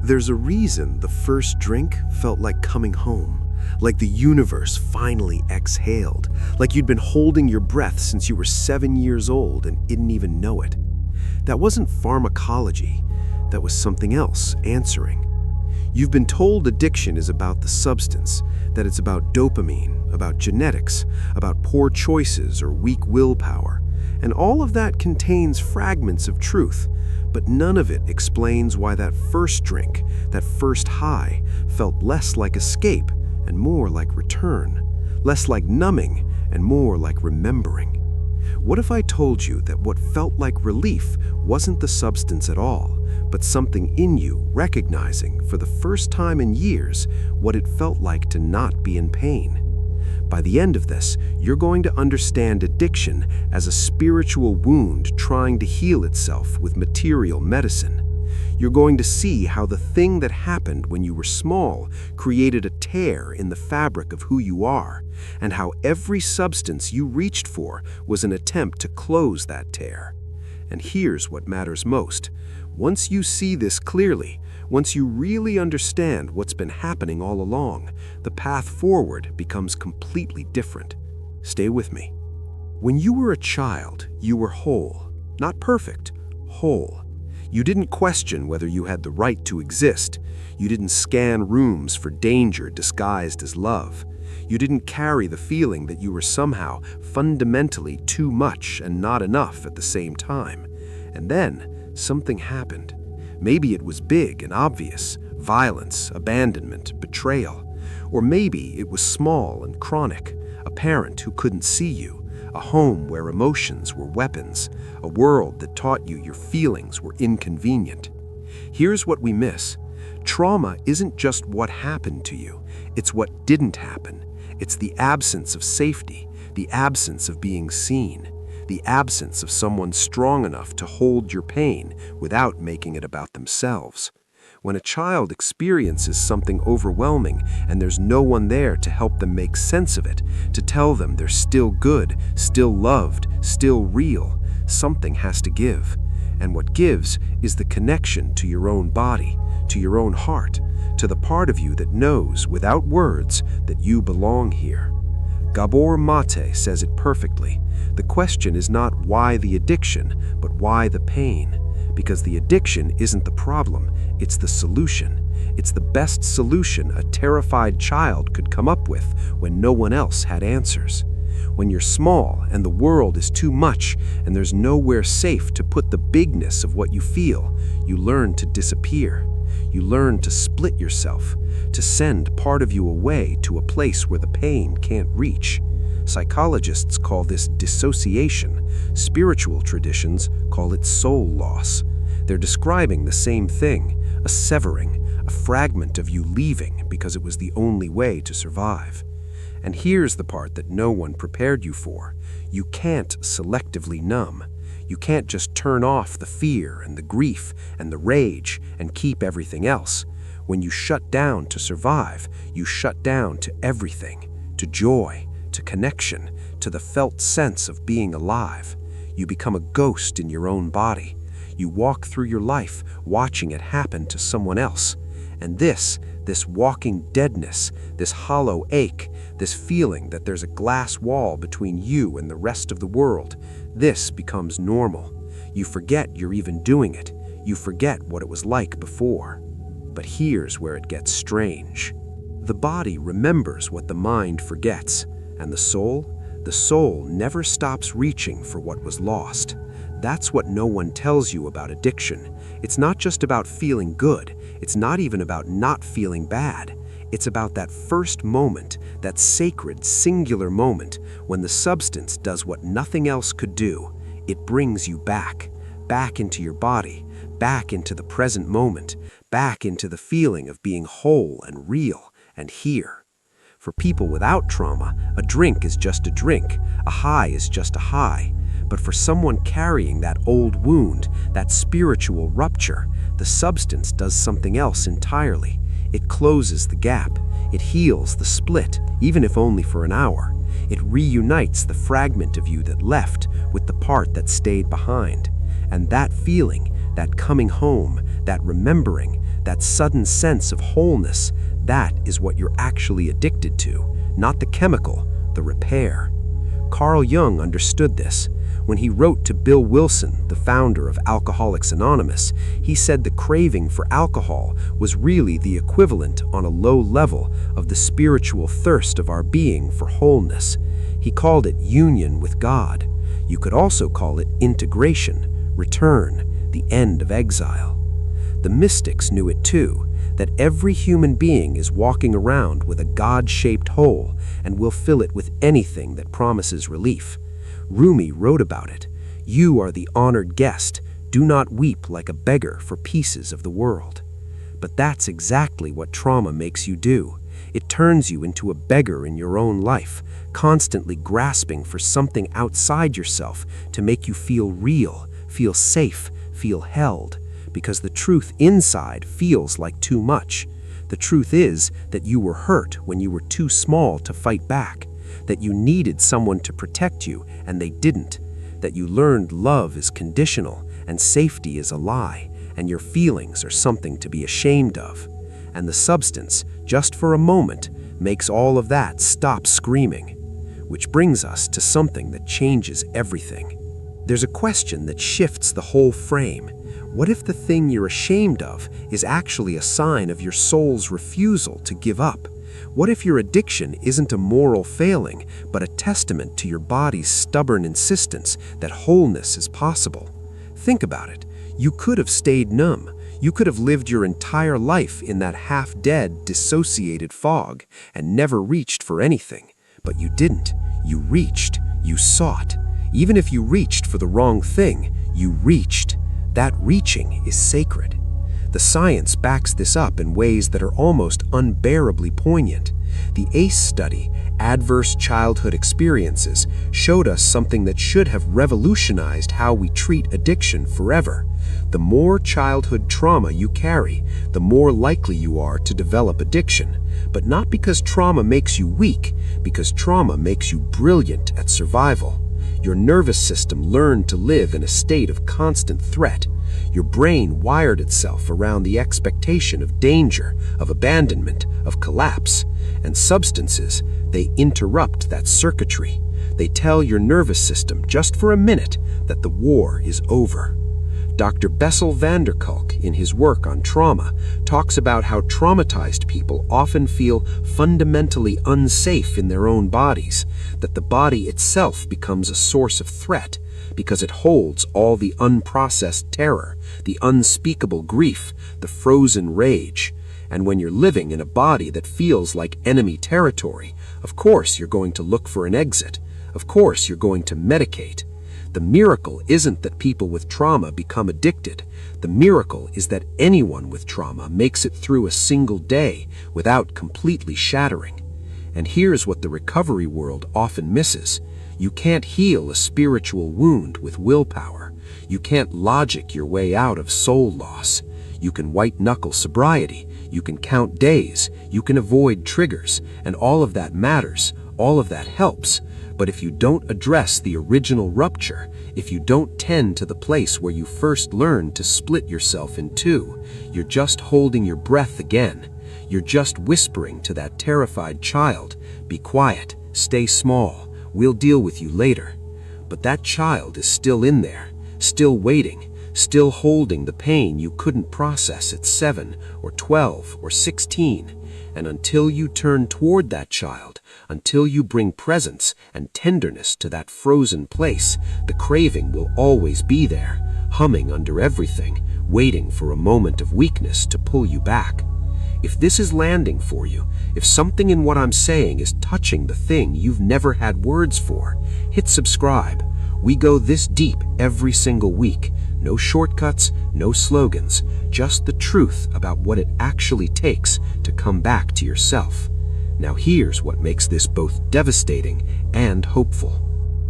There's a reason the first drink felt like coming home, like the universe finally exhaled, like you'd been holding your breath since you were 7 years old and didn't even know it. That wasn't pharmacology, that was something else answering. You've been told addiction is about the substance, that it's about dopamine, about genetics, about poor choices or weak willpower, and all of that contains fragments of truth, but none of it explains why that first drink, that first high, felt less like escape and more like return, less like numbing and more like remembering. What if I told you that what felt like relief wasn't the substance at all, but something in you recognizing for the first time in years what it felt like to not be in pain? By the end of this, you're going to understand addiction as a spiritual wound trying to heal itself with material medicine. You're going to see how the thing that happened when you were small created a tear in the fabric of who you are, and how every substance you reached for was an attempt to close that tear. And here's what matters most. Once you see this clearly, once you really understand what's been happening all along, the path forward becomes completely different. Stay with me. When you were a child, you were whole. Not perfect, whole. You didn't question whether you had the right to exist. You didn't scan rooms for danger disguised as love. You didn't carry the feeling that you were somehow fundamentally too much and not enough at the same time. And then something happened. Maybe it was big and obvious, violence, abandonment, betrayal. Or maybe it was small and chronic, a parent who couldn't see you, a home where emotions were weapons, a world that taught you your feelings were inconvenient. Here's what we miss. Trauma isn't just what happened to you, it's what didn't happen. It's the absence of safety, the absence of being seen, the absence of someone strong enough to hold your pain without making it about themselves. When a child experiences something overwhelming and there's no one there to help them make sense of it, to tell them they're still good, still loved, still real, something has to give. And what gives is the connection to your own body, to your own heart, to the part of you that knows, without words, that you belong here. Gabor Mate says it perfectly. The question is not why the addiction, but why the pain. Because the addiction isn't the problem, it's the solution. It's the best solution a terrified child could come up with when no one else had answers. When you're small and the world is too much and there's nowhere safe to put the bigness of what you feel, you learn to disappear. You learn to split yourself, to send part of you away to a place where the pain can't reach. Psychologists call this dissociation. Spiritual traditions call it soul loss. They're describing the same thing, a severing, a fragment of you leaving because it was the only way to survive. And here's the part that no one prepared you for. You can't selectively numb. You can't just turn off the fear and the grief and the rage and keep everything else. When you shut down to survive, you shut down to everything, to joy, to connection, to the felt sense of being alive. You become a ghost in your own body. You walk through your life watching it happen to someone else. And this walking deadness, this hollow ache, this feeling that there's a glass wall between you and the rest of the world, this becomes normal. You forget you're even doing it. You forget what it was like before. But here's where it gets strange. The body remembers what the mind forgets, and the soul never stops reaching for what was lost. That's what no one tells you about addiction. It's not just about feeling good. It's not even about not feeling bad. It's about that first moment, that sacred, singular moment when the substance does what nothing else could do. It brings you back into your body, back into the present moment, back into the feeling of being whole and real and here. For people without trauma, a drink is just a drink, a high is just a high. But for someone carrying that old wound, that spiritual rupture, the substance does something else entirely. It closes the gap. It heals the split, even if only for an hour. It reunites the fragment of you that left with the part that stayed behind. And that feeling, that coming home, that remembering, that sudden sense of wholeness, that is what you're actually addicted to, not the chemical, the repair. Carl Jung understood this. When he wrote to Bill Wilson, the founder of Alcoholics Anonymous, he said the craving for alcohol was really the equivalent on a low level of the spiritual thirst of our being for wholeness. He called it union with God. You could also call it integration, return, the end of exile. The mystics knew it too, that every human being is walking around with a God-shaped hole and will fill it with anything that promises relief. Rumi wrote about it. You are the honored guest. Do not weep like a beggar for pieces of the world. But that's exactly what trauma makes you do. It turns you into a beggar in your own life, constantly grasping for something outside yourself to make you feel real, feel safe, feel held, because the truth inside feels like too much. The truth is that you were hurt when you were too small to fight back, that you needed someone to protect you and they didn't, that you learned love is conditional and safety is a lie, and your feelings are something to be ashamed of. And the substance, just for a moment, makes all of that stop screaming. Which brings us to something that changes everything. There's a question that shifts the whole frame. What if the thing you're ashamed of is actually a sign of your soul's refusal to give up? What if your addiction isn't a moral failing, but a testament to your body's stubborn insistence that wholeness is possible? Think about it. You could have stayed numb. You could have lived your entire life in that half-dead, dissociated fog and never reached for anything. But you didn't. You reached. You sought. Even if you reached for the wrong thing, you reached. That reaching is sacred. The science backs this up in ways that are almost unbearably poignant. The ACE study, Adverse Childhood Experiences, showed us something that should have revolutionized how we treat addiction forever. The more childhood trauma you carry, the more likely you are to develop addiction. But not because trauma makes you weak, because trauma makes you brilliant at survival. Your nervous system learned to live in a state of constant threat. Your brain wired itself around the expectation of danger, of abandonment, of collapse. And substances, they interrupt that circuitry. They tell your nervous system, just for a minute, that the war is over. Dr. Bessel van der Kolk, in his work on trauma, talks about how traumatized people often feel fundamentally unsafe in their own bodies, that the body itself becomes a source of threat because it holds all the unprocessed terror, the unspeakable grief, the frozen rage. And when you're living in a body that feels like enemy territory, of course you're going to look for an exit. Of course you're going to medicate. The miracle isn't that people with trauma become addicted. The miracle is that anyone with trauma makes it through a single day without completely shattering. And here's what the recovery world often misses. You can't heal a spiritual wound with willpower. You can't logic your way out of soul loss. You can white-knuckle sobriety. You can count days. You can avoid triggers. And all of that matters. All of that helps. But if you don't address the original rupture, if you don't tend to the place where you first learned to split yourself in two, you're just holding your breath again. You're just whispering to that terrified child, "Be quiet, stay small, we'll deal with you later." But that child is still in there, still waiting, still holding the pain you couldn't process at 7 or 12 or 16. And until you turn toward that child, until you bring presence and tenderness to that frozen place, the craving will always be there, humming under everything, waiting for a moment of weakness to pull you back. If this is landing for you, if something in what I'm saying is touching the thing you've never had words for, hit subscribe. We go this deep every single week. No shortcuts, no slogans, just the truth about what it actually takes to come back to yourself. Now here's what makes this both devastating and hopeful.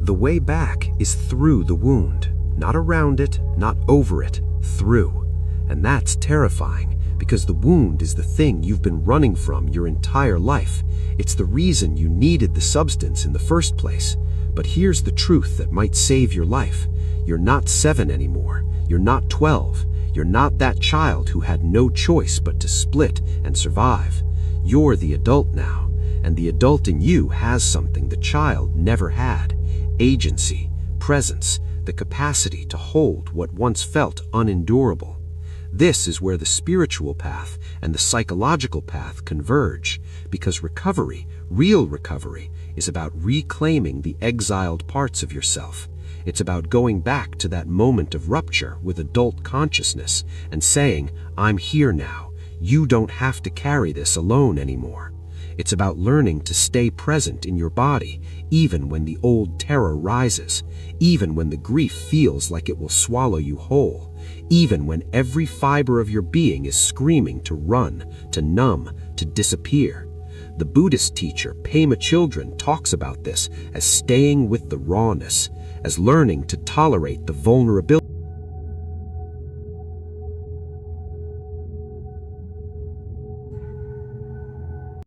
The way back is through the wound, not around it, not over it, through. And that's terrifying, because the wound is the thing you've been running from your entire life. It's the reason you needed the substance in the first place. But here's the truth that might save your life. You're not 7 anymore. You're not 12. You're not that child who had no choice but to split and survive. You're the adult now, and the adult in you has something the child never had: agency, presence, the capacity to hold what once felt unendurable. This is where the spiritual path and the psychological path converge, because recovery, real recovery, is about reclaiming the exiled parts of yourself. It's about going back to that moment of rupture with adult consciousness and saying, "I'm here now. You don't have to carry this alone anymore." It's about learning to stay present in your body, even when the old terror rises, even when the grief feels like it will swallow you whole, even when every fiber of your being is screaming to run, to numb, to disappear. The Buddhist teacher Pema Children talks about this as staying with the rawness, as learning to tolerate the vulnerability